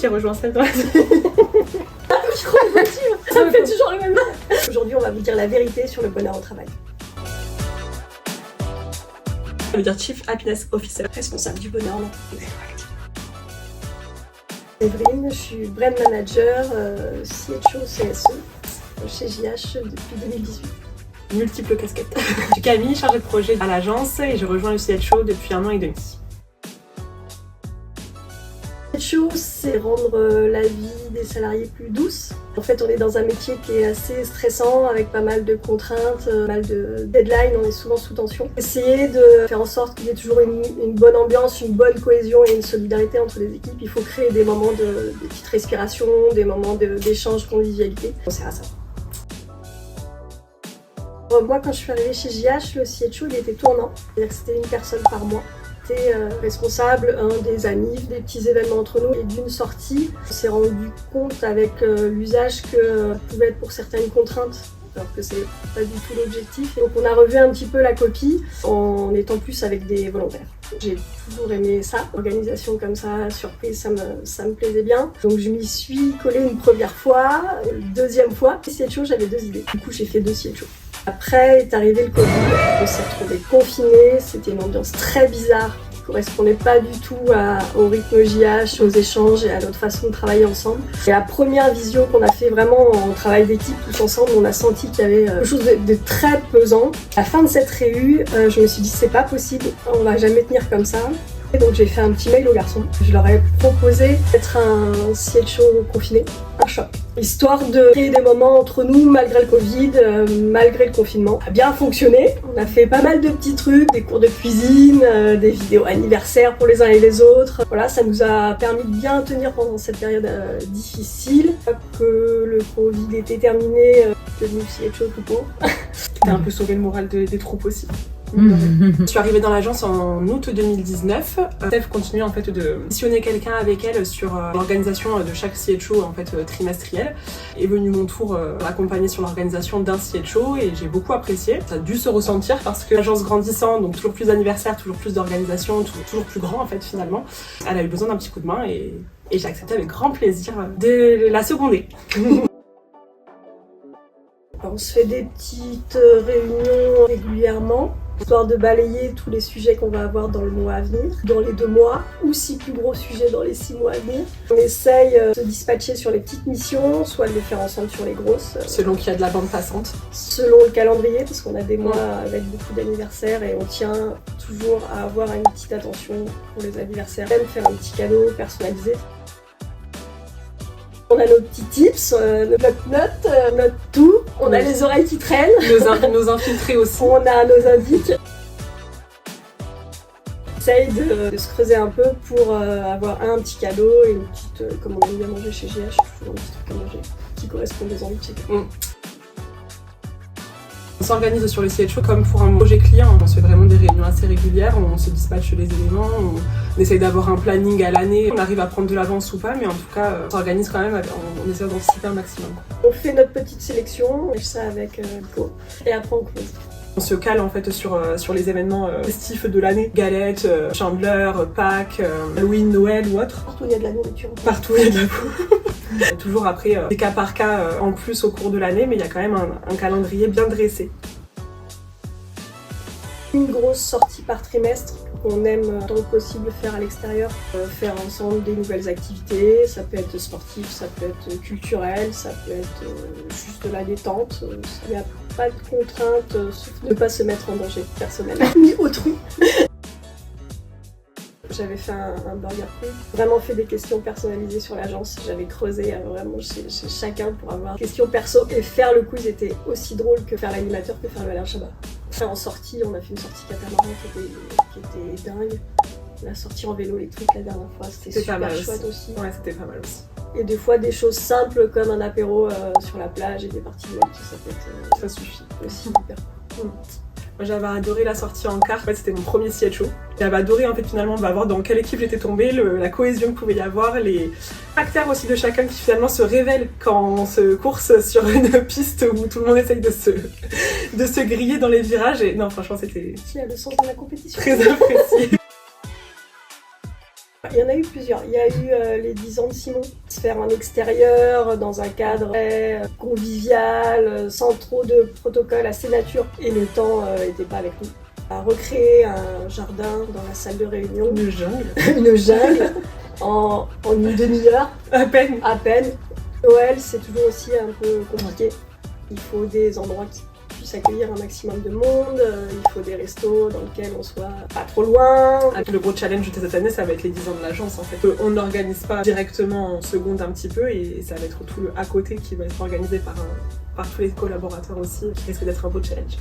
j'ai rejoint Steph dans la Ça me fait toujours le même. Aujourd'hui, on va vous dire la vérité sur le bonheur au travail. Ça veut dire Chief Happiness Officer. Responsable du bonheur en entreprise. Evelyne, je suis brand manager CHO CSE chez JH depuis 2018. Multiples casquettes. Je suis Camille, chargée de projet à l'agence et je rejoins le CHO depuis 1 an et demi. CHO, c'est rendre la vie des salariés plus douce. En fait, on est dans un métier qui est assez stressant, avec pas mal de contraintes, pas mal de deadlines, on est souvent sous tension. Essayer de faire en sorte qu'il y ait toujours une bonne ambiance, une bonne cohésion et une solidarité entre les équipes. Il faut créer des moments de petites respirations, des moments d'échange, convivialité. On sert à ça. Moi, quand je suis arrivée chez JH, le CHO, il était tournant. C'est-à-dire que c'était une personne par mois. Responsable des annives, des petits événements entre nous et d'une sortie. On s'est rendu compte avec l'usage que ça pouvait être pour certaines contraintes, alors que c'est pas du tout l'objectif. Donc on a revu un petit peu la copie en étant plus avec des volontaires. J'ai toujours aimé ça, organisation comme ça, surprise, ça me plaisait bien. Donc je m'y suis collée une première fois, une deuxième fois. CHO, j'avais 2 idées. Du coup, j'ai fait 2 CHO. Après est arrivé le Covid, on s'est retrouvés confinés, c'était une ambiance très bizarre qui ne correspondait pas du tout au rythme JH, aux échanges et à notre façon de travailler ensemble. Et la première visio qu'on a fait vraiment en travail d'équipe tous ensemble, on a senti qu'il y avait quelque chose de très pesant. À la fin de cette réu, je me suis dit c'est pas possible, on va jamais tenir comme ça. Et donc j'ai fait un petit mail aux garçons. Je leur ai proposé d'être un CHO confiné, un choc. Histoire de créer des moments entre nous malgré le Covid, malgré le confinement. Ça a bien fonctionné. On a fait pas mal de petits trucs, des cours de cuisine, des vidéos anniversaires pour les uns et les autres. Voilà, ça nous a permis de bien tenir pendant cette période difficile. Que le Covid était terminé, devenu CHO tout court. T'as un peu sauvé le moral des troupes aussi. Je suis arrivée dans l'agence en août 2019. Steph continue en fait de missionner quelqu'un avec elle sur l'organisation de chaque CHO en fait trimestriel. Est venu mon tour accompagner sur l'organisation d'un CHO et j'ai beaucoup apprécié. Ça a dû se ressentir parce que l'agence grandissant, donc toujours plus d'anniversaires, toujours plus d'organisation, toujours plus grand en fait finalement. Elle a eu besoin d'un petit coup de main et j'ai accepté avec grand plaisir de la seconder. On se fait des petites réunions régulièrement, histoire de balayer tous les sujets qu'on va avoir dans le mois à venir, dans les 2 mois, ou 6 plus gros sujets dans les 6 mois à venir. On essaye de se dispatcher sur les petites missions, soit de les faire ensemble sur les grosses. Selon qu'il y a de la bande passante. Selon le calendrier, parce qu'on a des mois avec beaucoup d'anniversaires et on tient toujours à avoir une petite attention pour les anniversaires. Même faire un petit cadeau personnalisé. On a nos petits tips, notre note, notre tout. On a les oreilles qui traînent. Nos infiltrés aussi. On a nos indices. On essaye de se creuser un peu pour avoir un petit cadeau et une petite, comme on aime bien manger chez GH, toujours un petit truc à manger qui correspond aux envies de chacun. On s'organise sur le CHO comme pour un projet client. On se fait vraiment des réunions assez régulières, on se dispatche les éléments, on essaye d'avoir un planning à l'année. On arrive à prendre de l'avance ou pas, mais en tout cas, on s'organise quand même, on essaie d'anticiper un maximum. On fait notre petite sélection, on fait ça avec Go, et après on close. On se cale en fait sur les événements festifs de l'année. Galettes, Chandler, Pâques, Halloween, Noël ou autre. Partout il y a de la nourriture. Partout il y a de la nourriture. Toujours après des cas par cas en plus au cours de l'année, mais il y a quand même un calendrier bien dressé. Une grosse sortie par trimestre qu'on aime tant que possible faire à l'extérieur, faire ensemble des nouvelles activités, ça peut être sportif, ça peut être culturel, ça peut être juste de la détente, il n'y a pas de contrainte, sauf de ne pas se mettre en danger personnel, ni autrui. J'avais fait un burger quiz, vraiment fait des questions personnalisées sur l'agence, j'avais creusé vraiment chez chacun pour avoir des questions perso et faire le quiz était aussi drôle que faire l'animateur que faire le Alain Chabat. En sortie, on a fait une sortie catamaran qui était dingue. La sortie en vélo électrique la dernière fois, c'était super chouette aussi. Ouais, c'était pas mal aussi. Et des fois des choses simples comme un apéro sur la plage et des parties de golf, ça peut être ça suffit aussi hyper cool. Moi j'avais adoré la sortie en car, en fait, c'était mon premier CHO. J'avais adoré en fait finalement voir dans quelle équipe j'étais tombée, la cohésion qu'il pouvait y avoir, les caractères aussi de chacun qui finalement se révèlent quand on se course sur une piste où tout le monde essaye de se griller dans les virages et non franchement c'était... Qui a le sens de la compétition. Très apprécié. Il y en a eu plusieurs. Il y a eu les 10 ans de Simon, se faire en extérieur, dans un cadre très convivial, sans trop de protocole, assez nature. Et le temps n'était pas avec nous. À recréer un jardin dans la salle de réunion. Une jungle. Une jungle en une demi-heure. À peine. À peine. Noël, c'est toujours aussi un peu compliqué. Il faut des endroits qui puissent accueillir un maximum de monde, il faut des restos dans lesquels on soit pas trop loin. Le gros challenge de cette année, ça va être les 10 ans de l'agence en fait. On n'organise pas directement en seconde un petit peu et ça va être tout le à côté qui va être organisé par tous les collaborateurs aussi, qui risque d'être un beau challenge.